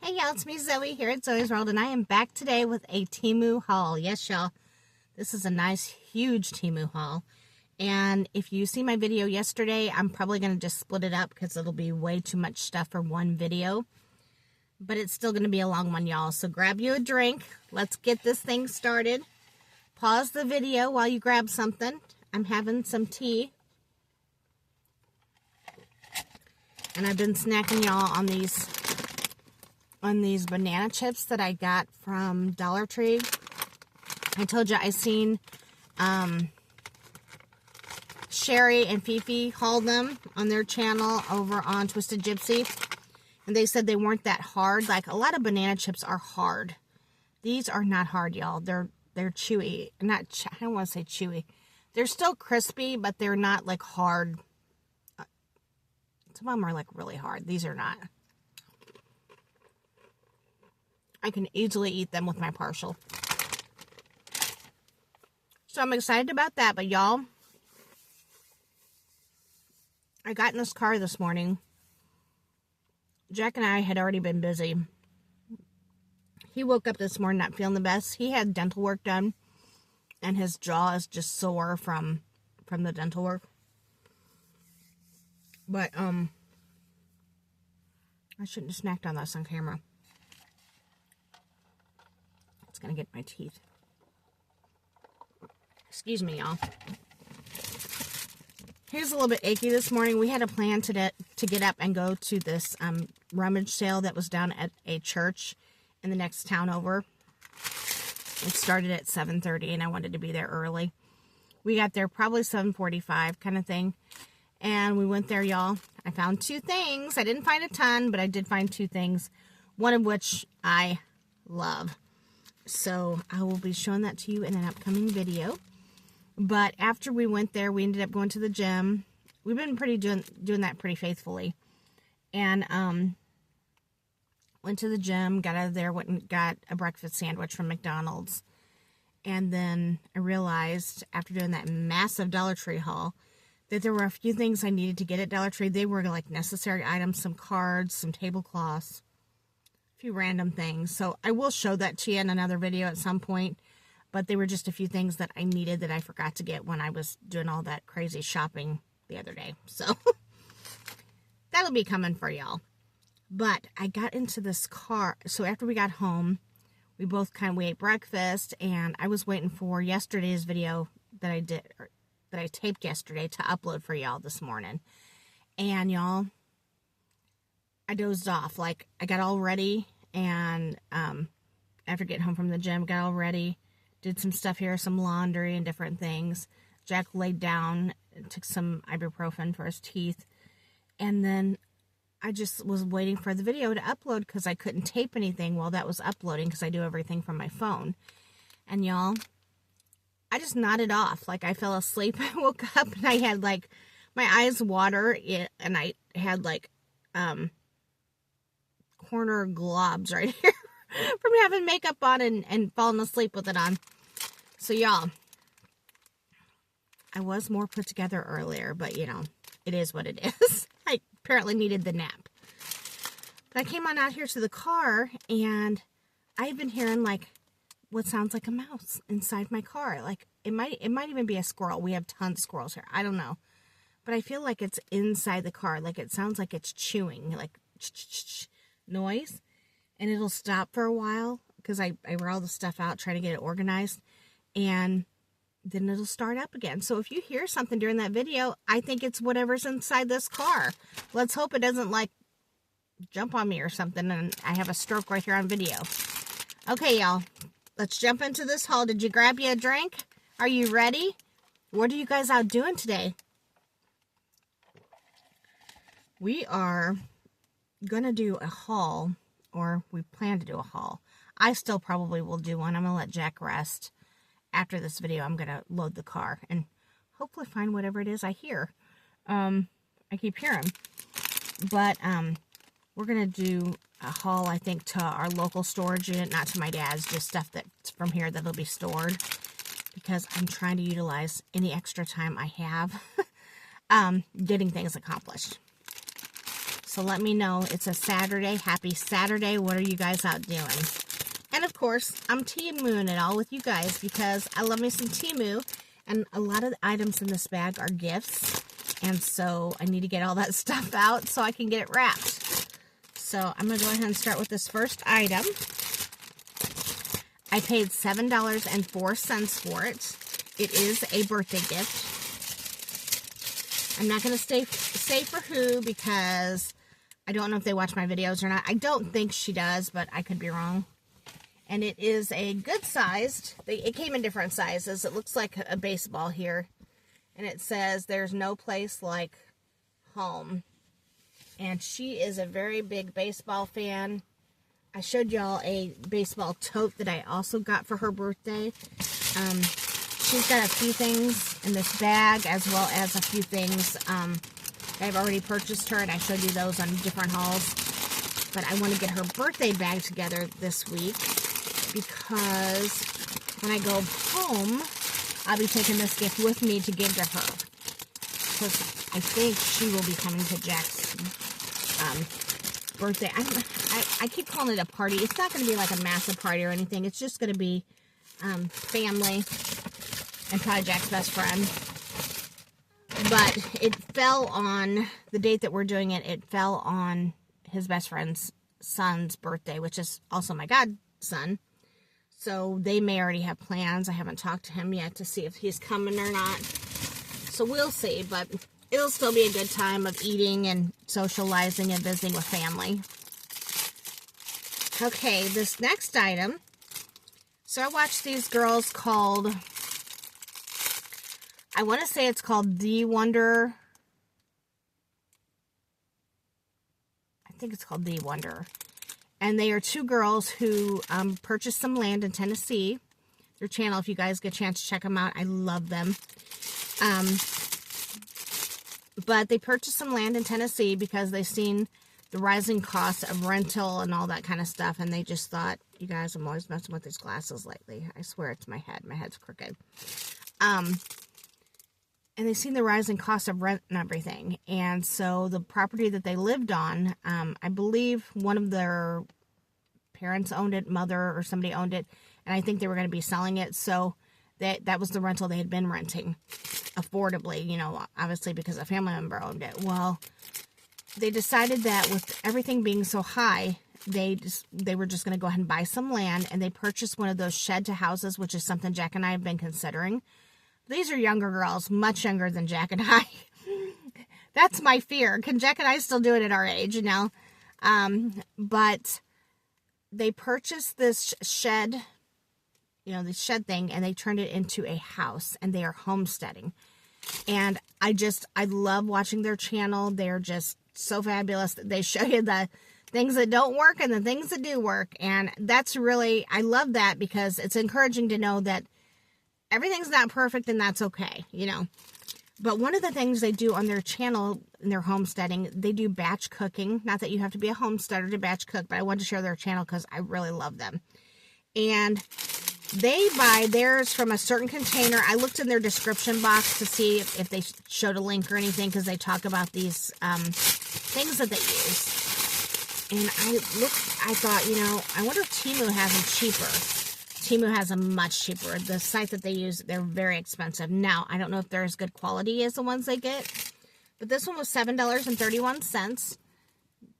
Hey y'all, it's me Zoe here at Zoey's World, and I am back today with a Temu haul. Yes y'all, this is a nice huge Temu haul. And if you see my video yesterday, I'm probably going to just split it up because it'll be way too much stuff for one video. But it's still going to be a long one, y'all. So grab you a drink. Let's get this thing started. Pause the video while you grab something. I'm having some tea. And I've been snacking y'all on these banana chips that I got from Dollar Tree. I told you I seen Sherry and Fifi haul them on their channel over on Twisted Gypsy. And they said they weren't that hard. Like, a lot of banana chips are hard. These are not hard, y'all. They're chewy. I don't want to say chewy. They're still crispy, but they're not like hard. Some of them are like really hard. These are not. I can easily eat them with my partial. So I'm excited about that. But y'all, I got in this car this morning. Jack and I had already been busy. He woke up this morning not feeling the best. He had dental work done, and his jaw is just sore from the dental work. But I shouldn't have snacked on this on camera. It's gonna get my teeth. Excuse me, y'all. He's a little bit achy this morning. We had a plan to get up and go to this rummage sale that was down at a church in the next town over. It started at 7:30, and I wanted to be there early. We got there probably 7:45 kind of thing. And we went there, y'all. I found two things. I didn't find a ton, but I did find two things. One of which I love. So I will be showing that to you in an upcoming video. But after we went there, we ended up going to the gym. We've been doing that pretty faithfully. And went to the gym, got out of there, went and got a breakfast sandwich from McDonald's. And then I realized, after doing that massive Dollar Tree haul, that there were a few things I needed to get at Dollar Tree. They were like necessary items, some cards, some tablecloths, a few random things. So I will show that to you in another video at some point. But they were just a few things that I needed that I forgot to get when I was doing all that crazy shopping the other day. So that'll be coming for y'all. But I got into this car. So after we got home, we ate breakfast, and I was waiting for yesterday's video that I taped yesterday to upload for y'all this morning. And y'all, I dozed off. Like, I got all ready, and after getting home from the gym, got all ready, did some stuff here, some laundry and different things. Jack laid down and took some ibuprofen for his teeth. And then I just was waiting for the video to upload because I couldn't tape anything while that was uploading because I do everything from my phone. And y'all, I just nodded off. Like, I fell asleep. I woke up and I had like my eyes water, and I had like corner globs right here from having makeup on and falling asleep with it on. So y'all, I was more put together earlier, but you know, it is what it is. I apparently needed the nap. But I came on out here to the car, and I've been hearing like what sounds like a mouse inside my car. Like, it might even be a squirrel. We have tons of squirrels here. I don't know. But I feel like it's inside the car. Like, it sounds like it's chewing, like noise. And it'll stop for a while because I wear all the stuff out trying to get it organized. And then it'll start up again. So if you hear something during that video, I think it's whatever's inside this car. Let's hope it doesn't like jump on me or something and I have a stroke right here on video. Okay, y'all. Let's jump into this haul. Did you grab you a drink? Are you ready? What are you guys out doing today? We are going to do a haul, or we plan to do a haul. I still probably will do one. I'm going to let Jack rest. After this video, I'm going to load the car and hopefully find whatever it is I hear. I keep hearing. But we're going to do a haul, I think, to our local storage unit, not to my dad's, just stuff that's from here that'll be stored, because I'm trying to utilize any extra time I have getting things accomplished. So let me know. It's a Saturday. Happy Saturday. What are you guys out doing? And of course, I'm Temuing it all with you guys because I love me some Temu. And a lot of the items in this bag are gifts. And so I need to get all that stuff out so I can get it wrapped. So I'm going to go ahead and start with this first item. I paid $7.04 for it. It is a birthday gift. I'm not going to say for who because I don't know if they watch my videos or not. I don't think she does, but I could be wrong. And it is a good sized. It came in different sizes. It looks like a baseball here. And it says, there's no place like home. And she is a very big baseball fan. I showed y'all a baseball tote that I also got for her birthday. She's got a few things in this bag as well as a few things I've already purchased her, and I showed you those on different hauls. But I want to get her birthday bag together this week because when I go home, I'll be taking this gift with me to give to her. Because I think she will be coming to Jack's birthday. I keep calling it a party. It's not going to be like a massive party or anything. It's just going to be family and probably Jack's best friend. But it fell on, the date that we're doing it, it fell on his best friend's son's birthday, which is also my godson. So they may already have plans. I haven't talked to him yet to see if he's coming or not. So we'll see, but it'll still be a good time of eating and socializing and visiting with family. Okay, this next item. So I watched these girls called, I want to say it's called The Wonder. I think it's called The Wonder. And they are two girls who purchased some land in Tennessee. Their channel, if you guys get a chance to check them out, I love them. But they purchased some land in Tennessee because they've seen the rising cost of rental and all that kind of stuff. And they just thought, you guys, I'm always messing with these glasses lately. I swear it's my head. My head's crooked. And they've seen the rising cost of rent and everything. And so the property that they lived on, I believe one of their parents owned it, mother or somebody owned it. And I think they were going to be selling it. So that was the rental they had been renting affordably, you know, obviously because a family member owned it. Well, they decided that with everything being so high, they were just going to go ahead and buy some land. And they purchased one of those shed to houses, which is something Jack and I have been considering. These are younger girls, much younger than Jack and I. That's my fear. Can Jack and I still do it at our age, you know? But they purchased this shed, you know, the shed thing, and they turned it into a house, and they are homesteading. And I love watching their channel. They're just so fabulous. They show you the things that don't work and the things that do work. And that's really, I love that because it's encouraging to know that everything's not perfect and that's okay, you know. But one of the things they do on their channel, in their homesteading, they do batch cooking. Not that you have to be a homesteader to batch cook, but I wanted to share their channel because I really love them. And they buy theirs from a certain container. I looked in their description box to see if they showed a link or anything because they talk about these things that they use. And I thought, you know, I wonder if Temu has them cheaper. Temu has them much cheaper. The site that they use, they're very expensive. Now, I don't know if they're as good quality as the ones they get, but this one was $7.31.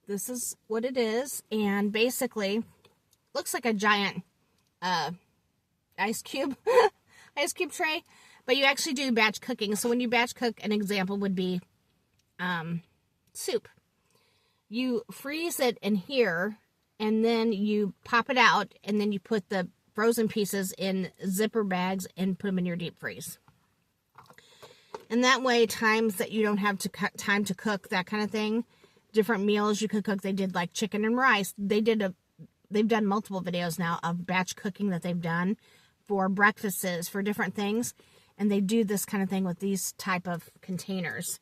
This is what it is, and basically, looks like a giant ice cube tray, but you actually do batch cooking. So when you batch cook, an example would be soup. You freeze it in here, and then you pop it out, and then you put the frozen pieces in zipper bags and put them in your deep freeze. And that way, times that you don't have time to cook, that kind of thing, different meals you could cook. They did like chicken and rice. They've done multiple videos now of batch cooking that they've done for breakfasts, for different things. And they do this kind of thing with these type of containers.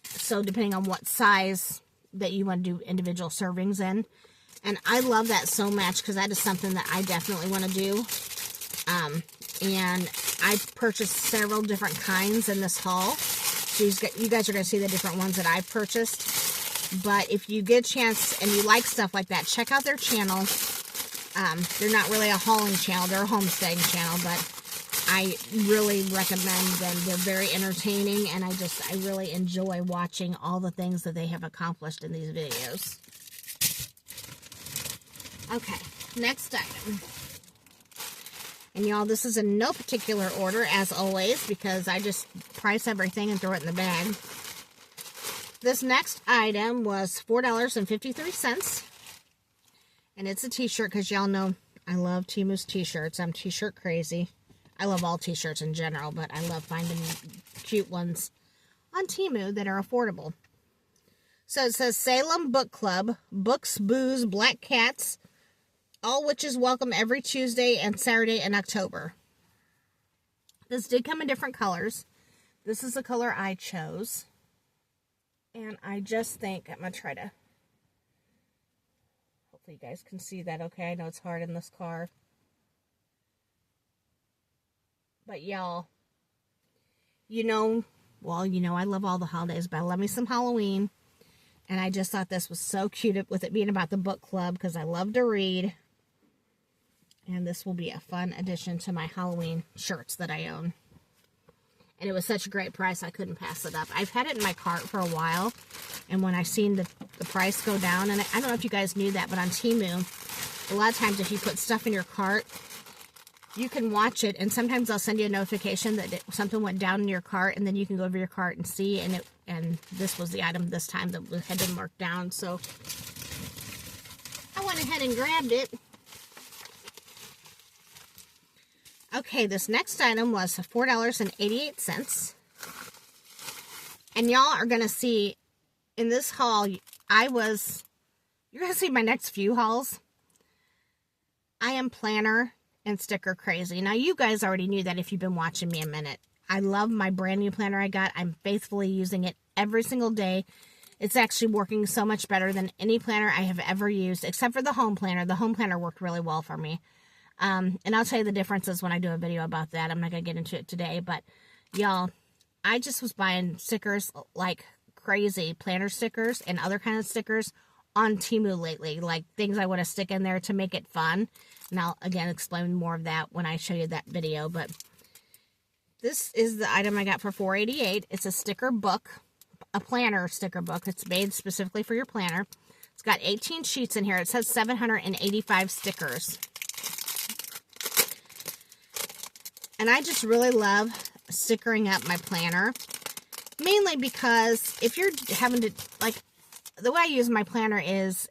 So depending on what size that you want to do individual servings in. And I love that so much because that is something that I definitely want to do. And I purchased several different kinds in this haul. So you guys are going to see the different ones that I've purchased. But if you get a chance and you like stuff like that, check out their channel. They're not really a hauling channel. They're a homesteading channel, but I really recommend them. They're very entertaining, and I really enjoy watching all the things that they have accomplished in these videos. Okay, next item. And y'all, this is in no particular order, as always, because I just price everything and throw it in the bag. This next item was $4.53. And it's a t-shirt, because y'all know I love Temu's t-shirts. I'm t-shirt crazy. I love all t-shirts in general, but I love finding cute ones on Temu that are affordable. So it says Salem Book Club, Books, Booze, Black Cats, all witches welcome every Tuesday and Saturday in October. This did come in different colors. This is the color I chose. And I just think I'm going to try to... Hopefully you guys can see that okay. I know it's hard in this car. But y'all, you know I love all the holidays, but I love me some Halloween. And I just thought this was so cute with it being about the book club, because I love to read. And this will be a fun addition to my Halloween shirts that I own. And it was such a great price, I couldn't pass it up. I've had it in my cart for a while. And when I seen the price go down, and I don't know if you guys knew that, but on Temu, a lot of times if you put stuff in your cart, you can watch it, and sometimes they'll send you a notification that something went down in your cart, and then you can go over your cart and see, and this was the item this time that had been marked down, so I went ahead and grabbed it. Okay, this next item was $4.88, and y'all are going to see, in this haul, you're going to see my next few hauls. I am planner and sticker crazy. Now, you guys already knew that if you've been watching me a minute. I love my brand new planner I got. I'm faithfully using it every single day. It's actually working so much better than any planner I have ever used, except for the home planner. The home planner worked really well for me. And I'll tell you the differences when I do a video about that. I'm not going to get into it today, but y'all, I just was buying stickers like crazy, planner stickers and other kind of stickers on Temu lately, like things I want to stick in there to make it fun. And I'll, again, explain more of that when I show you that video. But this is the item I got for $4.88. It's a sticker book, a planner sticker book. It's made specifically for your planner. It's got 18 sheets in here. It says 785 stickers. And I just really love stickering up my planner. Mainly because if you're having to, like, the way I use my planner is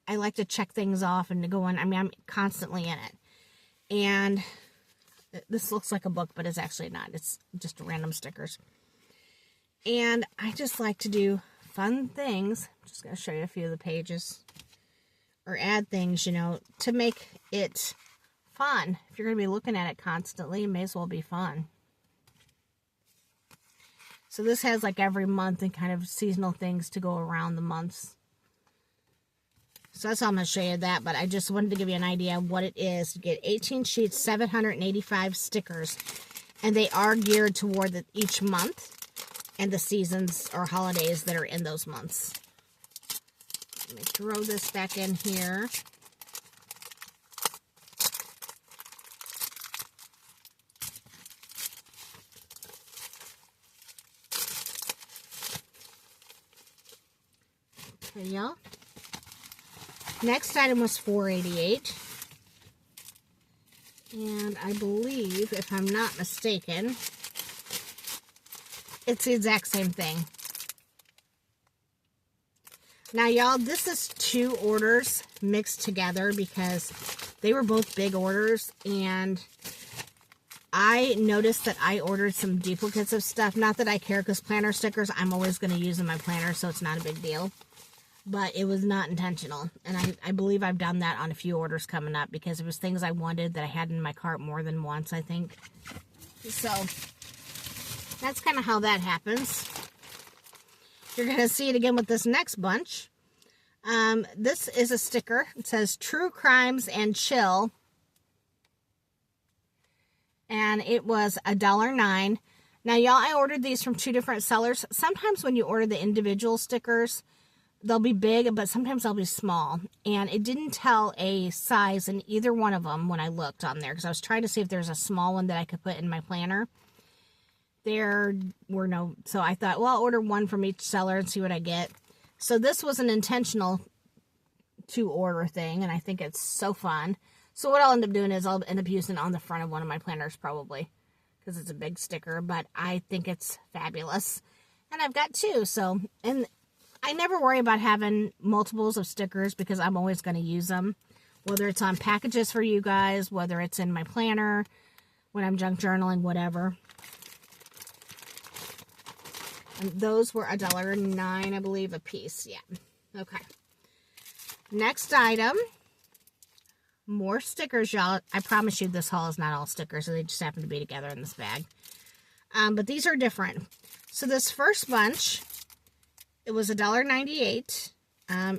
I like to check things off and to go on. I mean, I'm constantly in it. And this looks like a book, but it's actually not. It's just random stickers. And I just like to do fun things. I'm just going to show you a few of the pages. Or add things, to make it fun. If you're going to be looking at it constantly, it may as well be fun. So this has like every month and kind of seasonal things to go around the months. So that's all I'm going to show you that, but I just wanted to give you an idea of what it is to get 18 sheets, 785 stickers, and they are geared toward each month and the seasons or holidays that are in those months. Let me throw this back in here. Okay, y'all. Next item was $4.88. And I believe, if I'm not mistaken, it's the exact same thing. Now, y'all, this is two orders mixed together because they were both big orders. And I noticed that I ordered some duplicates of stuff. Not that I care, because planner stickers I'm always going to use in my planner, so it's not a big deal. But it was not intentional. And I believe I've done that on a few orders coming up because it was things I wanted that I had in my cart more than once, I think. So that's kind of how that happens. You're going to see it again with this next bunch. This is a sticker. It says True Crimes and Chill. And it was $1.09. Now, y'all, I ordered these from two different sellers. Sometimes when you order the individual stickers, they'll be big, but sometimes they'll be small. And it didn't tell a size in either one of them when I looked on there, because I was trying to see if there's a small one that I could put in my planner. There were no, so I thought, well, I'll order one from each seller and see what I get. So this was an intentional to order thing, and I think it's so fun. So what I'll end up doing is I'll end up using it on the front of one of my planners probably, because it's a big sticker, but I think it's fabulous. And I've got two, so, and I never worry about having multiples of stickers because I'm always going to use them, whether it's on packages for you guys, whether it's in my planner, when I'm junk journaling, whatever. And those were $1.09, I believe, a piece. Yeah. Okay. Next item. More stickers, y'all. I promise you this haul is not all stickers. So they just happen to be together in this bag. But these are different. So this first bunch, it was $1.98.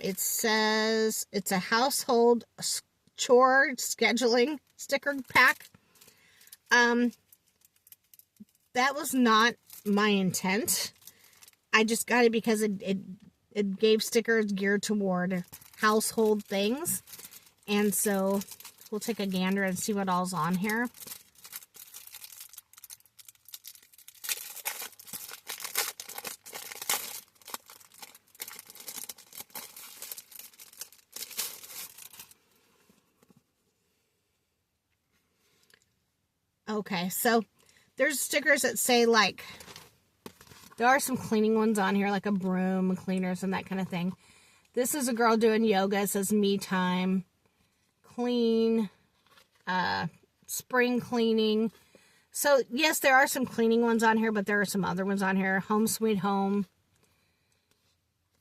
It says it's a household chore scheduling sticker pack. That was not my intent. I just got it because it gave stickers geared toward household things. And so we'll take a gander and see what all's on here. Okay, so there's stickers that say, like, there are some cleaning ones on here, like a broom, cleaners, and that kind of thing. This is a girl doing yoga. It says me time, clean, spring cleaning. So, yes, there are some cleaning ones on here, but there are some other ones on here. Home sweet home.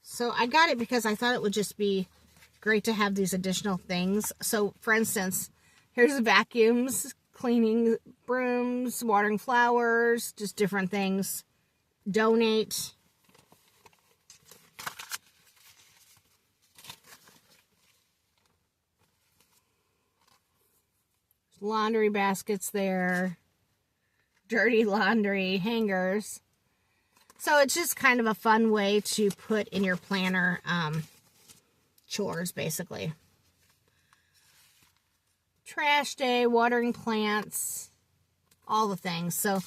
So, I got it because I thought it would just be great to have these additional things. So, for instance, here's vacuums, cleaning, brooms, watering flowers, just different things. Donate. Laundry baskets there. Dirty laundry hangers. So it's just kind of a fun way to put in your planner chores, basically. Trash day, watering plants, all the things. So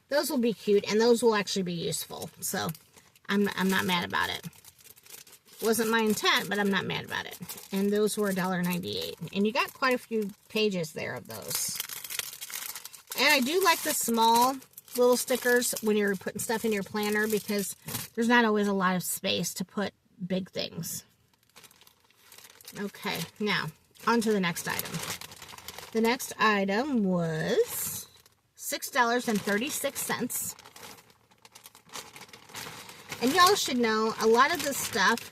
those will be cute, and those will actually be useful. So I'm not mad about it. Wasn't my intent, but I'm not mad about it. And those were $1.98. And you got quite a few pages there of those. And I do like the small little stickers when you're putting stuff in your planner, because there's not always a lot of space to put big things. Okay, now on to the next item. The next item was $6.36. And y'all should know, a lot of this stuff,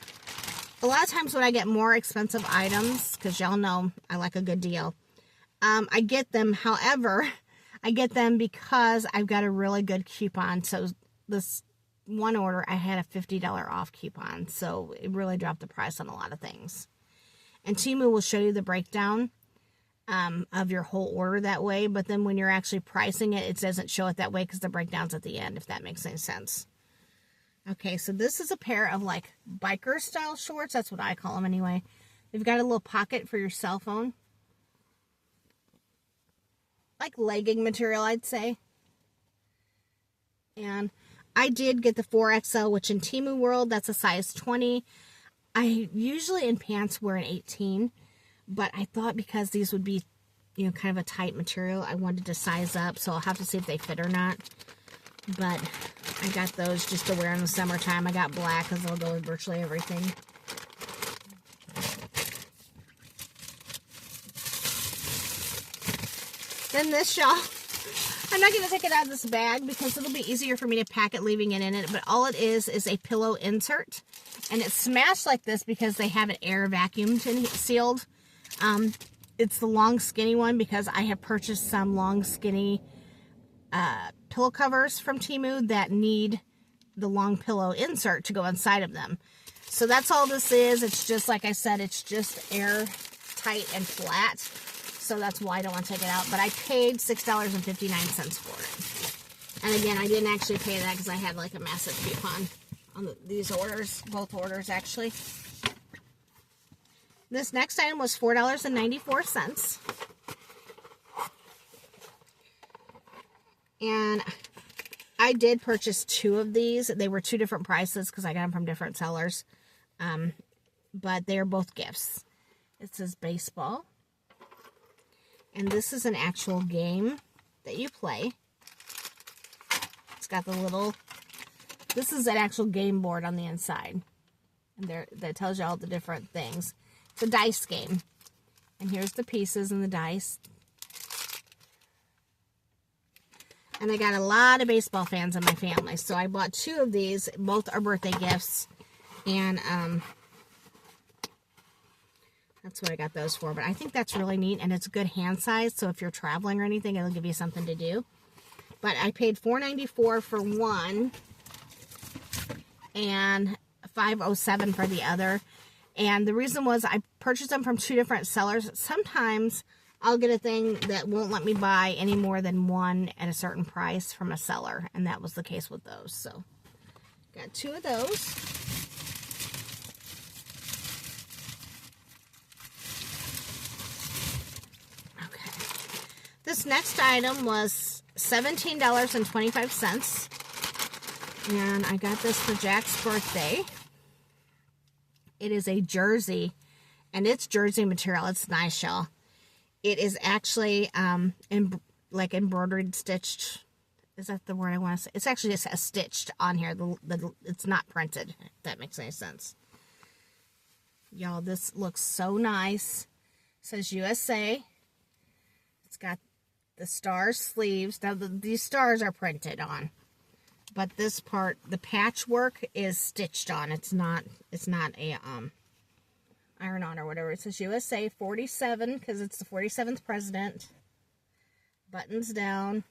a lot of times when I get more expensive items, because y'all know I like a good deal, I get them. However, I get them because I've got a really good coupon. So this one order, I had a $50 off coupon. So it really dropped the price on a lot of things. And Temu will show you the breakdown of your whole order that way. But then when you're actually pricing it, it doesn't show it that way because the breakdown's at the end, if that makes any sense. Okay, so this is a pair of, like, biker style shorts. That's what I call them anyway. They've got a little pocket for your cell phone. Like legging material, I'd say. And I did get the 4XL, which in Temu World, that's a size 20. I usually in pants wear an 18. But I thought because these would be, you know, kind of a tight material, I wanted to size up. So I'll have to see if they fit or not. But I got those just to wear in the summertime. I got black because they'll go with virtually everything. Then this, y'all. I'm not going to take it out of this bag because it'll be easier for me to pack it leaving it in it. But all it is a pillow insert. And it's smashed like this because they have it air vacuumed and sealed. It's the long skinny one because I have purchased some long skinny pillow covers from Temu that need the long pillow insert to go inside of them. So that's all this is. It's just, like I said, it's just air tight and flat. So that's why I don't want to take it out. But I paid $6.59 for it. And again, I didn't actually pay that because I had like a massive coupon. on these orders, both orders actually. This next item was $4.94. And I did purchase 2 of these. They were 2 different prices because I got them from different sellers. But they are both gifts. It says baseball. And this is an actual game that you play. It's got the little... This is an actual game board on the inside. And there, that tells you all the different things. It's a dice game. And here's the pieces and the dice. And I got a lot of baseball fans in my family. So I bought 2 of these. Both are birthday gifts. And that's what I got those for. But I think that's really neat. And it's a good hand size. So if you're traveling or anything, it'll give you something to do. But I paid $4.94 for one. And $5.07 for the other. And the reason was I purchased them from 2 different sellers. Sometimes I'll get a thing that won't let me buy any more than one at a certain price from a seller. And that was the case with those. So, got 2 of those. Okay. This next item was $17.25. And I got this for Jack's birthday. It is a jersey. And it's jersey material. It's nice, y'all. It is actually like embroidered, stitched. Is that the word I want to say? It's actually just stitched on here. It's not printed, if that makes any sense. Y'all, this looks so nice. It says USA. It's got the star sleeves. Now, these stars are printed on. But this part, the patchwork is stitched on. It's not a iron on or whatever. It says USA 47 because it's the 47th president. Buttons down.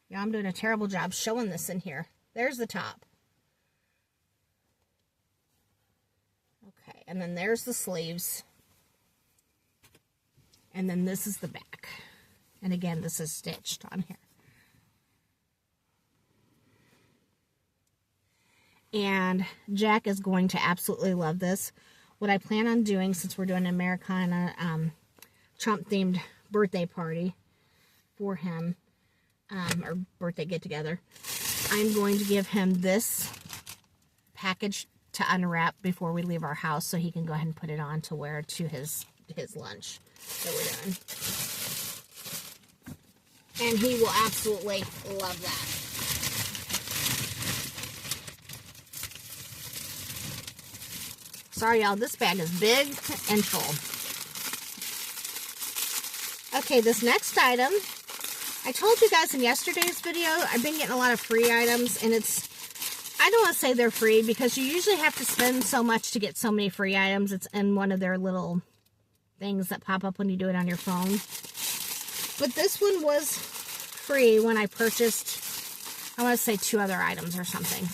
Yeah, I'm doing a terrible job showing this in here. There's the top. Okay, and then there's the sleeves. And then this is the back. And again, this is stitched on here. And Jack is going to absolutely love this. What I plan on doing, since we're doing an Americana Trump-themed birthday party for him, or birthday get-together, I'm going to give him this package to unwrap before we leave our house so he can go ahead and put it on to wear to his lunch that we're doing. And he will absolutely love that. Sorry, y'all, this bag is big and full. Okay, this next item, I told you guys in yesterday's video, I've been getting a lot of free items, and I don't want to say they're free, because you usually have to spend so much to get so many free items. It's in one of their little things that pop up when you do it on your phone. But this one was free when I purchased, I want to say 2 other items or something.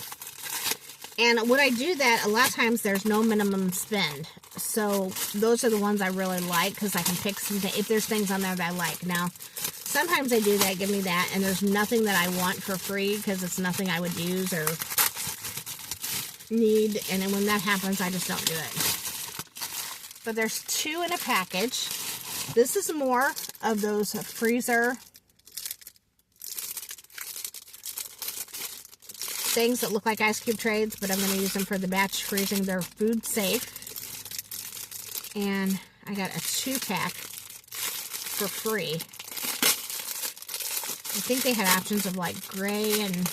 And when I do that, a lot of times there's no minimum spend. So those are the ones I really like because I can pick something if there's things on there that I like. Now, sometimes they do that, give me that, and there's nothing that I want for free because it's nothing I would use or need. And then when that happens, I just don't do it. But there's 2 in a package. This is more of those freezer things that look like ice cube trays, but I'm going to use them for the batch freezing. They're food safe. And I got a 2-pack for free. I think they had options of like gray and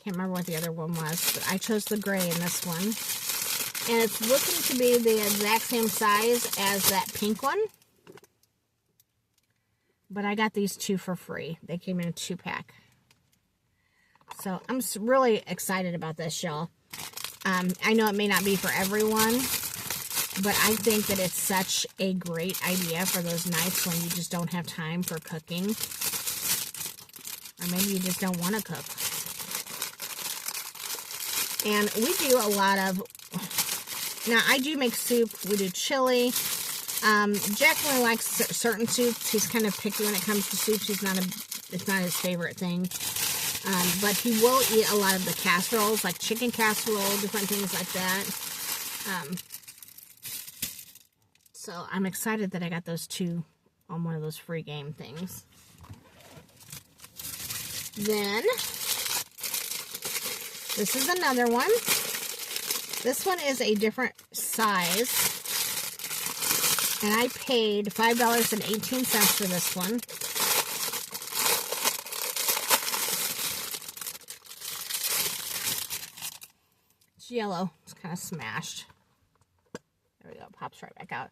can't remember what the other one was, but I chose the gray in this one. And it's looking to be the exact same size as that pink one. But I got these 2 for free. They came in a 2-pack. So I'm really excited about this, y'all. I know it may not be for everyone, but I think that it's such a great idea for those nights when you just don't have time for cooking. Or maybe you just don't want to cook. And we do a lot of... Now, I do make soup. We do chili. Jack only likes certain soups. He's kind of picky when it comes to soups. It's not his favorite thing. But he will eat a lot of the casseroles, like chicken casserole, different things like that. So I'm excited that I got those two on one of those free game things. Then, this is another one. This one is a different size. And I paid $5.18 for this one. It's yellow. It's kind of smashed. There we go. It pops right back out.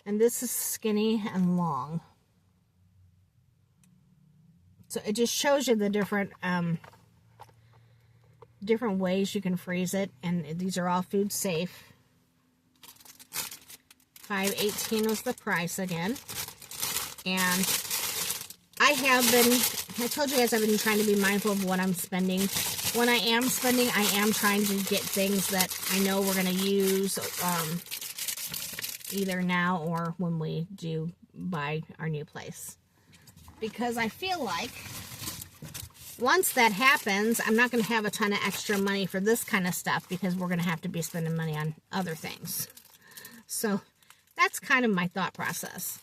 And this is skinny and long. So it just shows you the different different ways you can freeze it. And these are all food safe. $5.18 was the price again. And I told you guys I've been trying to be mindful of what I'm spending. When I am spending, I am trying to get things that I know we're going to use either now or when we do buy our new place. Because I feel like once that happens, I'm not going to have a ton of extra money for this kind of stuff because we're going to have to be spending money on other things. So that's kind of my thought process.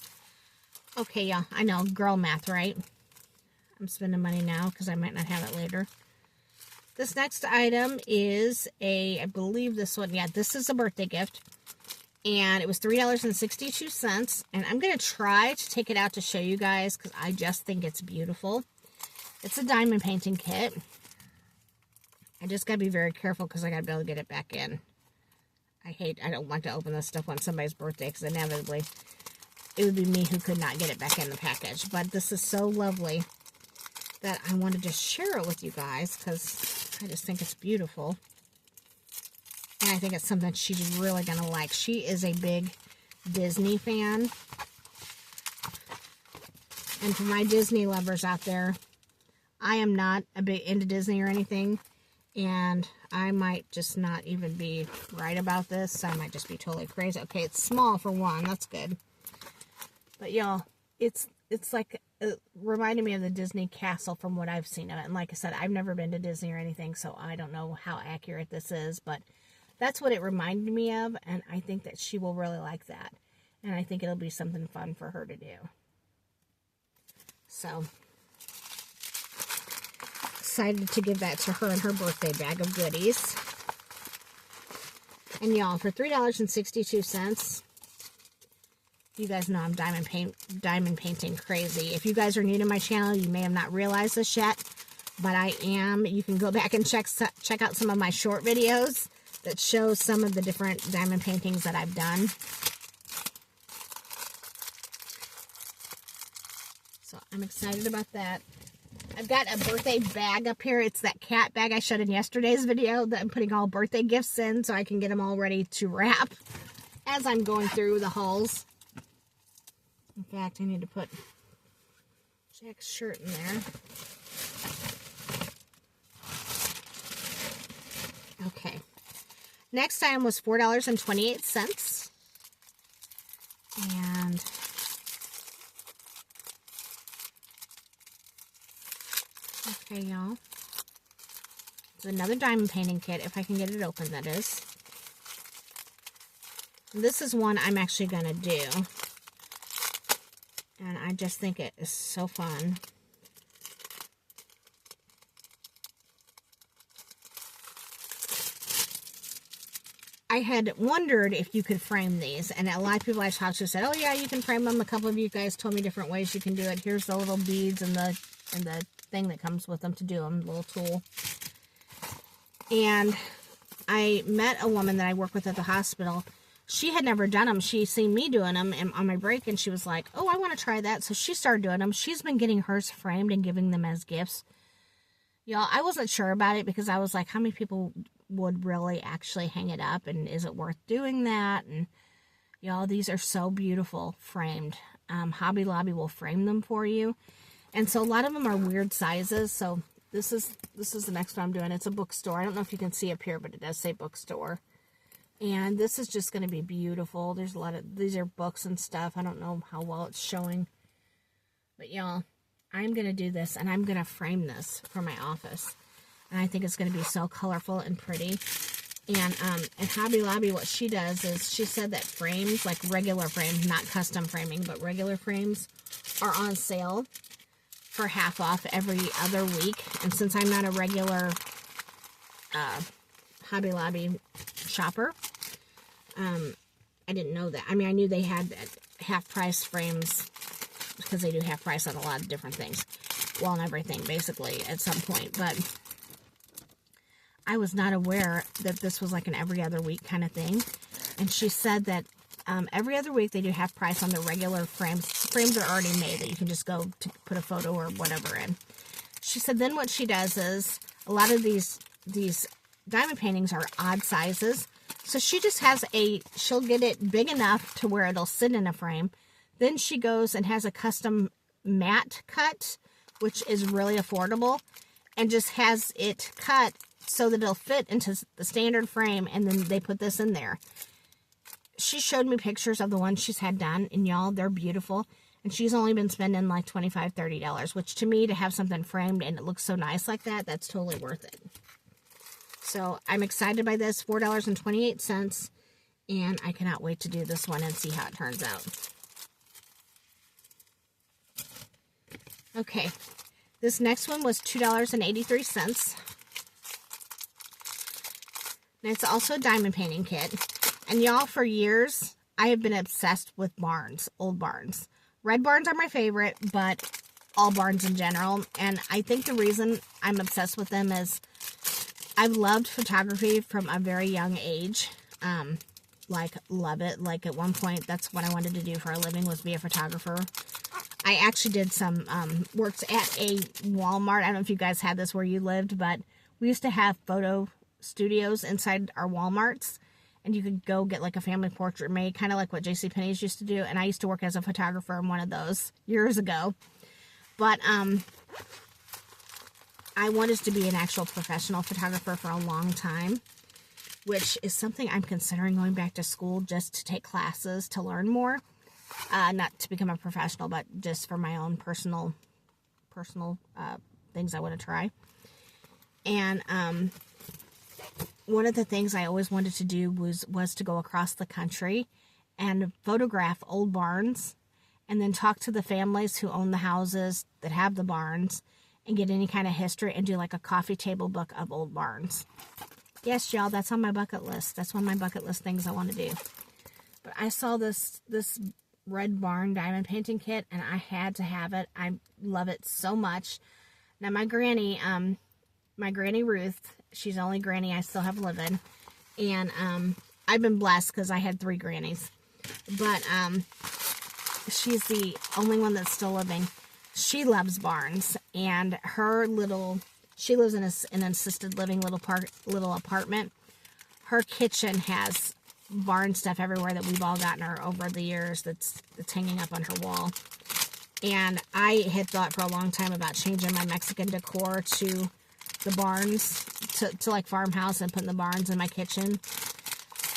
Okay, y'all, I know, girl math, right? I'm spending money now because I might not have it later. This next item is I believe this one, yeah, this is a birthday gift. And it was $3.62. And I'm going to try to take it out to show you guys because I just think it's beautiful. It's a diamond painting kit. I just got to be very careful because I got to be able to get it back in. I don't want to open this stuff on somebody's birthday because inevitably it would be me who could not get it back in the package. But this is so lovely that I wanted to share it with you guys because I just think it's beautiful. And I think it's something she's really going to like. She is a big Disney fan. And for my Disney lovers out there, I am not a big into Disney or anything. And I might just not even be right about this. I might just be totally crazy. Okay, it's small for one. That's good. But y'all, it's like, it reminded me of the Disney castle from what I've seen of it. And like I said, I've never been to Disney or anything, so I don't know how accurate this is. But that's what it reminded me of. And I think that she will really like that. And I think it'll be something fun for her to do. So excited to give that to her in her birthday bag of goodies. And y'all, for $3.62, you guys know I'm diamond painting crazy. If you guys are new to my channel, you may have not realized this yet, but I am. You can go back and check out some of my short videos that show some of the different diamond paintings that I've done. So I'm excited about that. I've got a birthday bag up here. It's that cat bag I showed in yesterday's video that I'm putting all birthday gifts in so I can get them all ready to wrap as I'm going through the hauls. In fact, I need to put Jack's shirt in there. Okay. Next item was $4.28. And okay, y'all. It's another diamond painting kit, if I can get it open, that is. This is one I'm actually going to do. And I just think it is so fun. I had wondered if you could frame these. And a lot of people I talked to said, oh yeah, you can frame them. A couple of you guys told me different ways you can do it. Here's the little beads and the thing that comes with them to do them, little tool. And I met a woman that I work with at the hospital. She had never done them. She seen me doing them on my break, and she was like, oh, I want to try that. So she started doing them. She's been getting hers framed and giving them as gifts. Y'all, I wasn't sure about it because I was like, how many people would really actually hang it up, and is it worth doing that? And y'all, these are so beautiful framed. Hobby Lobby will frame them for you. And so a lot of them are weird sizes. So this is the next one I'm doing. It's a bookstore. I don't know if you can see up here, but it does say bookstore. And this is just going to be beautiful. There's a lot of, these are books and stuff. I don't know how well it's showing. But y'all, I'm going to do this, and I'm going to frame this for my office. And I think it's going to be so colorful and pretty. And at Hobby Lobby, what she does is she said that frames, like regular frames, not custom framing, but regular frames, are on sale for half off every other week. And since I'm not a regular Hobby Lobby shopper, I didn't know that. I mean, I knew they had half price frames because they do half price on a lot of different things. Well, on everything, basically, at some point. But I was not aware that this was like an every other week kind of thing. And she said that every other week they do half price on the regular frames. Frames are already made that you can just go to put a photo or whatever in. She said then what she does is a lot of these diamond paintings are odd sizes. So she just has she'll get it big enough to where it'll sit in a frame. Then she goes and has a custom mat cut, which is really affordable, and just has it cut so that it'll fit into the standard frame, and then they put this in there. She showed me pictures of the ones she's had done, and y'all, they're beautiful. And she's only been spending like $25, $30, which to me, to have something framed and it looks so nice like that, that's totally worth it. So I'm excited by this, $4.28, and I cannot wait to do this one and see how it turns out. Okay, this next one was $2.83. And it's also a diamond painting kit. And y'all, for years, I have been obsessed with barns, old barns. Red barns are my favorite, but all barns in general. And I think the reason I'm obsessed with them is I've loved photography from a very young age. Like, love it. Like, at one point, that's what I wanted to do for a living, was be a photographer. I actually did some, worked at a Walmart. I don't know if you guys had this where you lived, but we used to have photo studios inside our Walmarts, and you could go get like a family portrait made, kind of like what JCPenney's used to do. And I used to work as a photographer in one of those years ago. But I wanted to be an actual professional photographer for a long time, which is something I'm considering going back to school just to take classes to learn more. Not to become a professional, but just for my own personal things I want to try. And one of the things I always wanted to do was to go across the country and photograph old barns and then talk to the families who own the houses that have the barns and get any kind of history and do like a coffee table book of old barns. Yes, y'all, that's on my bucket list. That's one of my bucket list things I want to do. But I saw this red barn diamond painting kit, and I had to have it. I love it so much. Now, my granny Ruth, she's the only granny I still have living, and I've been blessed because I had 3 grannies, but she's the only one that's still living. She loves barns, and she lives in an assisted living little apartment. Her kitchen has barn stuff everywhere that we've all gotten her over the years that's hanging up on her wall. And I had thought for a long time about changing my Mexican decor to the barns, to like farmhouse, and putting the barns in my kitchen.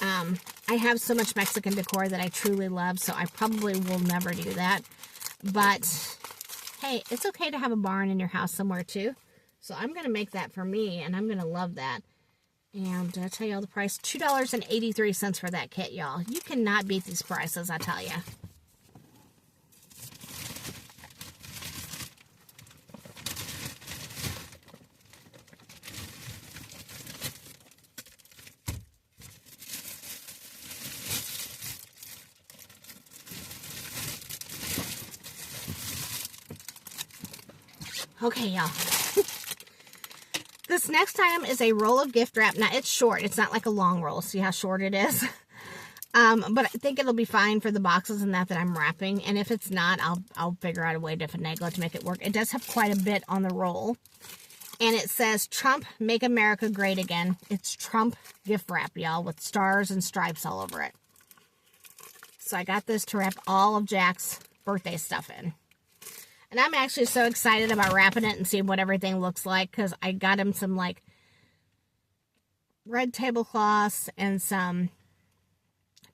I have so much Mexican decor that I truly love, so I probably will never do that. But hey, it's okay to have a barn in your house somewhere too. So I'm going to make that for me, and I'm going to love that. And did I tell y'all the price? $2.83 for that kit, y'all. You cannot beat these prices, I tell ya. Okay, y'all. This next item is a roll of gift wrap. Now, it's short. It's not like a long roll. See how short it is? But I think it'll be fine for the boxes and that I'm wrapping. And if it's not, I'll figure out a way to finagle it to make it work. It does have quite a bit on the roll. And it says, Trump, make America great again. It's Trump gift wrap, y'all, with stars and stripes all over it. So I got this to wrap all of Jack's birthday stuff in. And I'm actually so excited about wrapping it and seeing what everything looks like, because I got him some, like, red tablecloths and some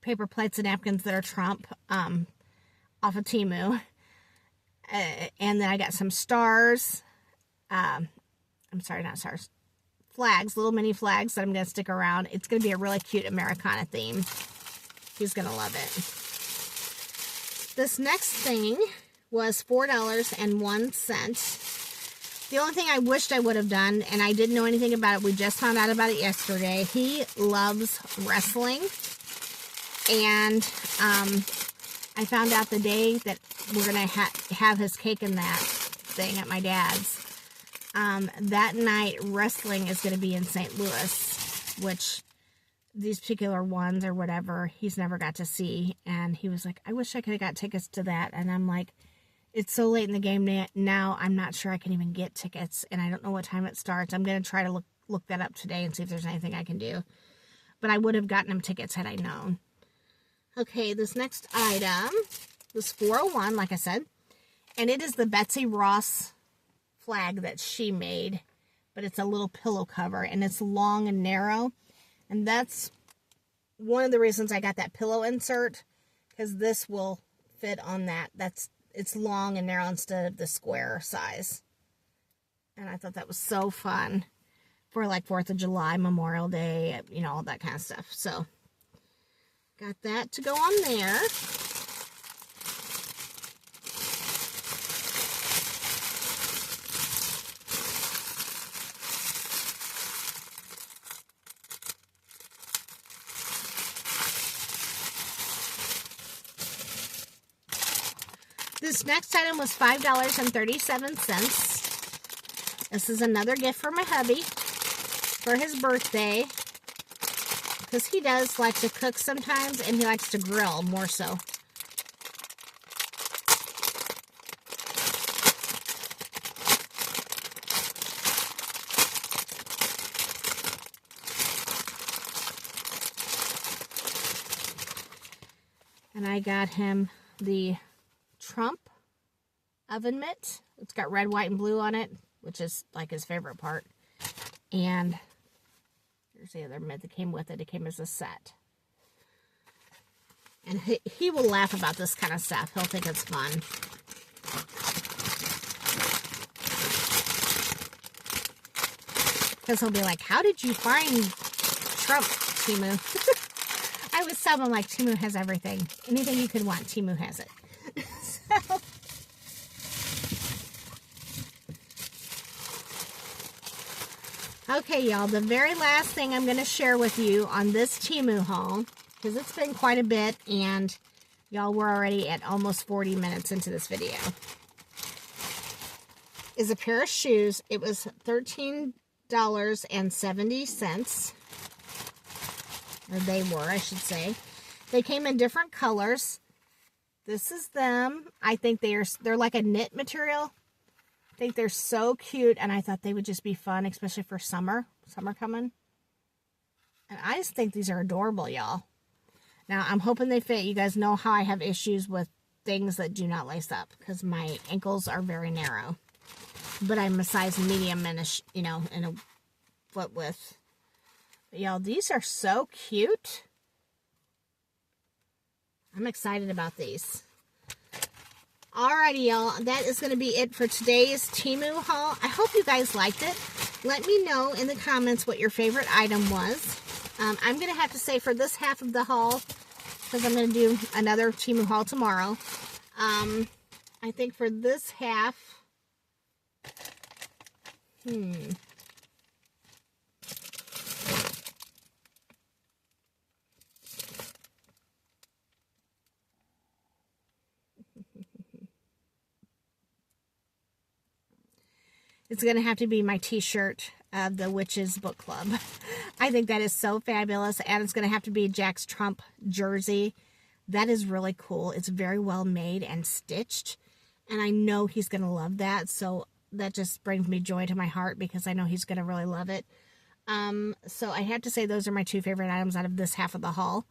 paper plates and napkins that are Trump off of Temu. And then I got some stars. I'm sorry, not stars. Flags, little mini flags that I'm going to stick around. It's going to be a really cute Americana theme. He's going to love it. This next thing was $4.01. The only thing I wished I would have done, and I didn't know anything about it, we just found out about it yesterday. He loves wrestling. And I found out the day that we're going to have his cake in that thing at my dad's. That night, wrestling is going to be in St. Louis, which these particular ones or whatever, he's never got to see. And he was like, I wish I could have got tickets to that. And I'm like, it's so late in the game now, I'm not sure I can even get tickets. And I don't know what time it starts. I'm going to try to look that up today and see if there's anything I can do. But I would have gotten him tickets had I known. Okay, this next item was $4.01, like I said. And it is the Betsy Ross flag that she made, but it's a little pillow cover, and it's long and narrow, and that's one of the reasons I got that pillow insert, because this will fit on that. It's long and narrow instead of the square size, and I thought that was so fun for like 4th of July, Memorial Day, you know, all that kind of stuff. So got that to go on there. This next item was $5.37. This is another gift for my hubby for his birthday, because he does like to cook sometimes, and he likes to grill more so. And I got him the Trump oven mitt. It's got red, white, and blue on it, which is like his favorite part. And here's the other mitt that came with it. It came as a set. And he will laugh about this kind of stuff. He'll think it's fun. Because he'll be like, how did you find Trump, Temu? I always tell him, like, Temu has everything. Anything you could want, Temu has it. So, okay, y'all, the very last thing I'm going to share with you on this Temu haul, because it's been quite a bit, and y'all, we're already at almost 40 minutes into this video, is a pair of shoes. It was $13.70. Or they were, I should say. They came in different colors. This is them. I think they're like a knit material. I think they're so cute, and I thought they would just be fun, especially for summer. Summer coming. And I just think these are adorable, y'all. Now, I'm hoping they fit. You guys know how I have issues with things that do not lace up, because my ankles are very narrow. But I'm a size medium in a, in a foot width. But y'all, these are so cute. I'm excited about these. Alrighty, y'all. That is going to be it for today's Temu haul. I hope you guys liked it. Let me know in the comments what your favorite item was. I'm going to have to say for this half of the haul, because I'm going to do another Temu haul tomorrow. I think for this half, it's going to have to be my t-shirt of the Witches Book Club. I think that is so fabulous. And it's going to have to be Jack's Trump jersey. That is really cool. It's very well made and stitched. And I know he's going to love that. So that just brings me joy to my heart, because I know he's going to really love it. So I have to say those are my two favorite items out of this half of the haul.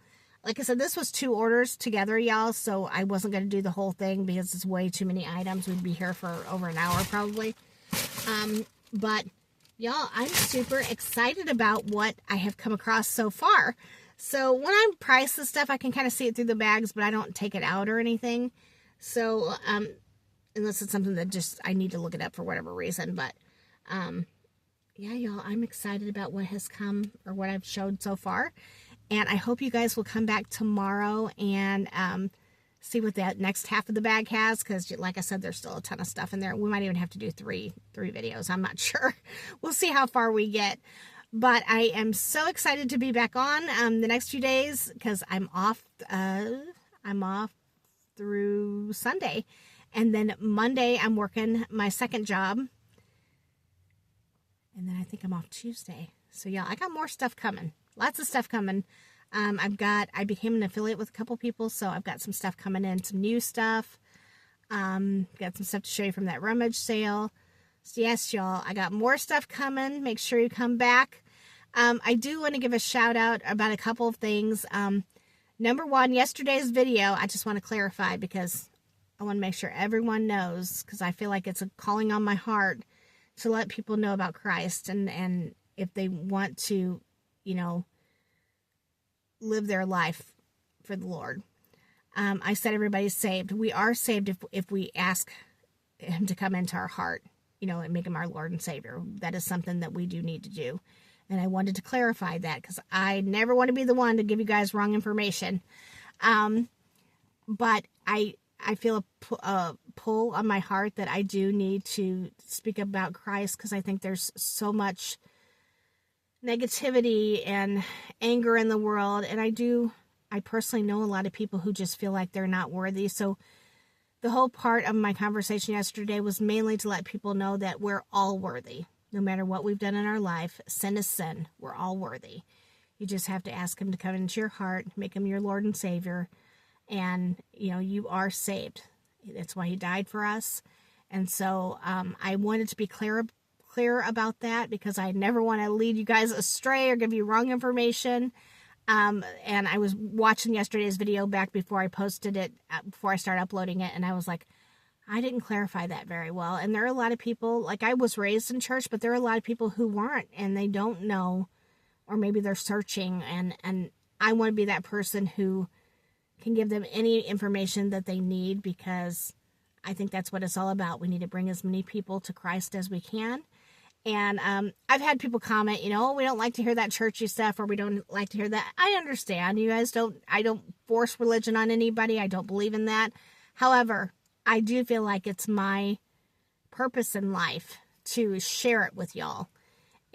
Like I said, this was 2 orders together, y'all. So I wasn't going to do the whole thing because it's way too many items. We'd be here for over an hour probably. But y'all, I'm super excited about what I have come across so far. So when I price this stuff, I can kind of see it through the bags, but I don't take it out or anything. So, unless it's something that just, I need to look it up for whatever reason. But, yeah, y'all, I'm excited about what has come, or what I've showed so far. And I hope you guys will come back tomorrow and see what that next half of the bag has. Because, like I said, there's still a ton of stuff in there. We might even have to do three videos. I'm not sure. We'll see how far we get. But I am so excited to be back on the next few days, because I'm off. I'm off through Sunday. And then Monday, I'm working my second job. And then I think I'm off Tuesday. So, yeah, I got more stuff coming. Lots of stuff coming. I became an affiliate with a couple people, so I've got some stuff coming in, some new stuff. Got some stuff to show you from that rummage sale. So, yes, y'all, I got more stuff coming. Make sure you come back. I do want to give a shout out about a couple of things. Number one, yesterday's video, I just want to clarify, because I want to make sure everyone knows, because I feel like it's a calling on my heart to let people know about Christ, and if they want to, you know, live their life for the Lord. I said everybody's saved. We are saved if we ask Him to come into our heart, you know, and make Him our Lord and Savior. That is something that we do need to do. And I wanted to clarify that, because I never want to be the one to give you guys wrong information. But I feel a pull on my heart that I do need to speak about Christ, because I think there's so much negativity and anger in the world. And I personally know a lot of people who just feel like they're not worthy. So the whole part of my conversation yesterday was mainly to let people know that we're all worthy. No matter what we've done in our life, sin is sin. We're all worthy. You just have to ask Him to come into your heart, make Him your Lord and Savior. And, you know, you are saved. That's why He died for us. And so I wanted to be clear about that, because I never want to lead you guys astray or give you wrong information. And I was watching yesterday's video back before I posted it, before I started uploading it, and I was like, I didn't clarify that very well. And there are a lot of people, like, I was raised in church, but there are a lot of people who weren't, and they don't know, or maybe they're searching, and I want to be that person who can give them any information that they need, because I think that's what it's all about. We need to bring as many people to Christ as we can. And I've had people comment, you know, we don't like to hear that churchy stuff, or we don't like to hear that. I understand. You guys I don't force religion on anybody. I don't believe in that. However, I do feel like it's my purpose in life to share it with y'all.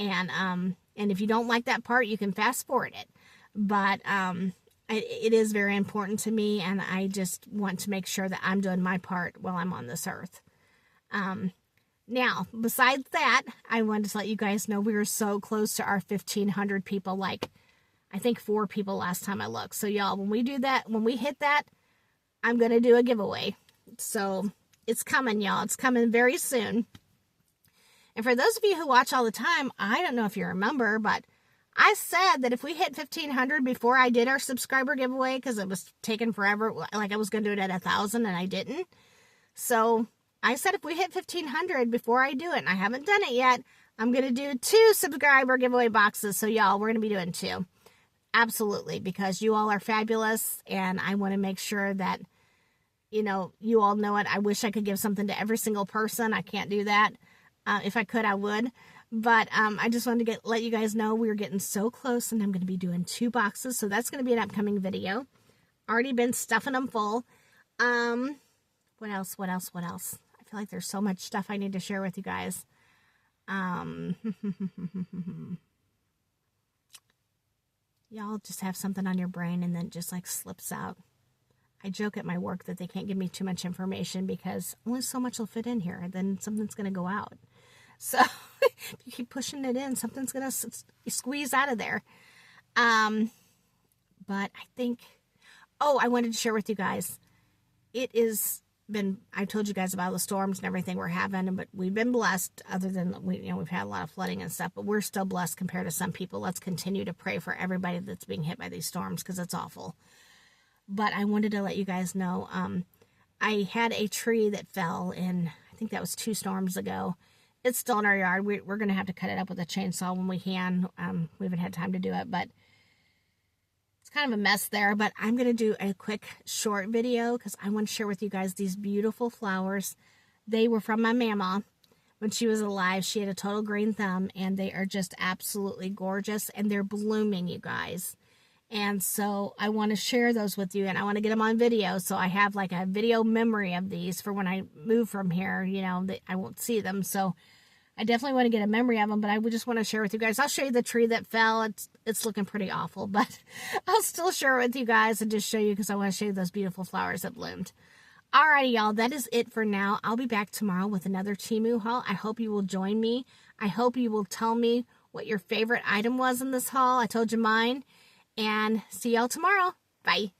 And if you don't like that part, you can fast forward it. But it is very important to me, and I just want to make sure that I'm doing my part while I'm on this earth. Now, besides that, I wanted to let you guys know we were so close to our 1,500 people, like, I think 4 people last time I looked. So, y'all, when we do that, when we hit that, I'm going to do a giveaway. So, it's coming, y'all. It's coming very soon. And for those of you who watch all the time, I don't know if you remember, but I said that if we hit 1,500 before I did our subscriber giveaway, because it was taking forever, like I was going to do it at 1,000 and I didn't. So I said if we hit 1,500 before I do it, and I haven't done it yet, I'm going to do 2 subscriber giveaway boxes. So y'all, we're going to be doing 2. Absolutely, because you all are fabulous, and I want to make sure that, you know, you all know it. I wish I could give something to every single person. I can't do that. If I could, I would. But I just wanted to let you guys know we're getting so close, and I'm going to be doing 2 boxes. So that's going to be an upcoming video. Already been stuffing them full. What else? I feel like there's so much stuff I need to share with you guys. Y'all just have something on your brain and then just like slips out. I joke at my work that they can't give me too much information because only so much will fit in here, and then something's going to go out. So if you keep pushing it in, something's going to squeeze out of there. But I think, I wanted to share with you guys, I told you guys about the storms and everything we're having, but we've been blessed, other than we've had a lot of flooding and stuff, but we're still blessed compared to some people. Let's continue to pray for everybody that's being hit by these storms, because it's awful. But I wanted to let you guys know, I had a tree that fell in, I think that was 2 storms ago. It's still in our yard. We're going to have to cut it up with a chainsaw when we can. We haven't had time to do it, but it's kind of a mess there. But I'm going to do a quick short video because I want to share with you guys these beautiful flowers. They were from my mama. When she was alive, she had a total green thumb, and they are just absolutely gorgeous, and they're blooming, you guys. And so I want to share those with you, and I want to get them on video, so I have like a video memory of these for when I move from here, you know, that I won't see them. So I definitely want to get a memory of them, but I would just want to share with you guys. I'll show you the tree that fell. It's looking pretty awful, but I'll still share it with you guys and just show you because I want to show you those beautiful flowers that bloomed. Alrighty, y'all, that is it for now. I'll be back tomorrow with another Temu haul. I hope you will join me. I hope you will tell me what your favorite item was in this haul. I told you mine. And see y'all tomorrow. Bye.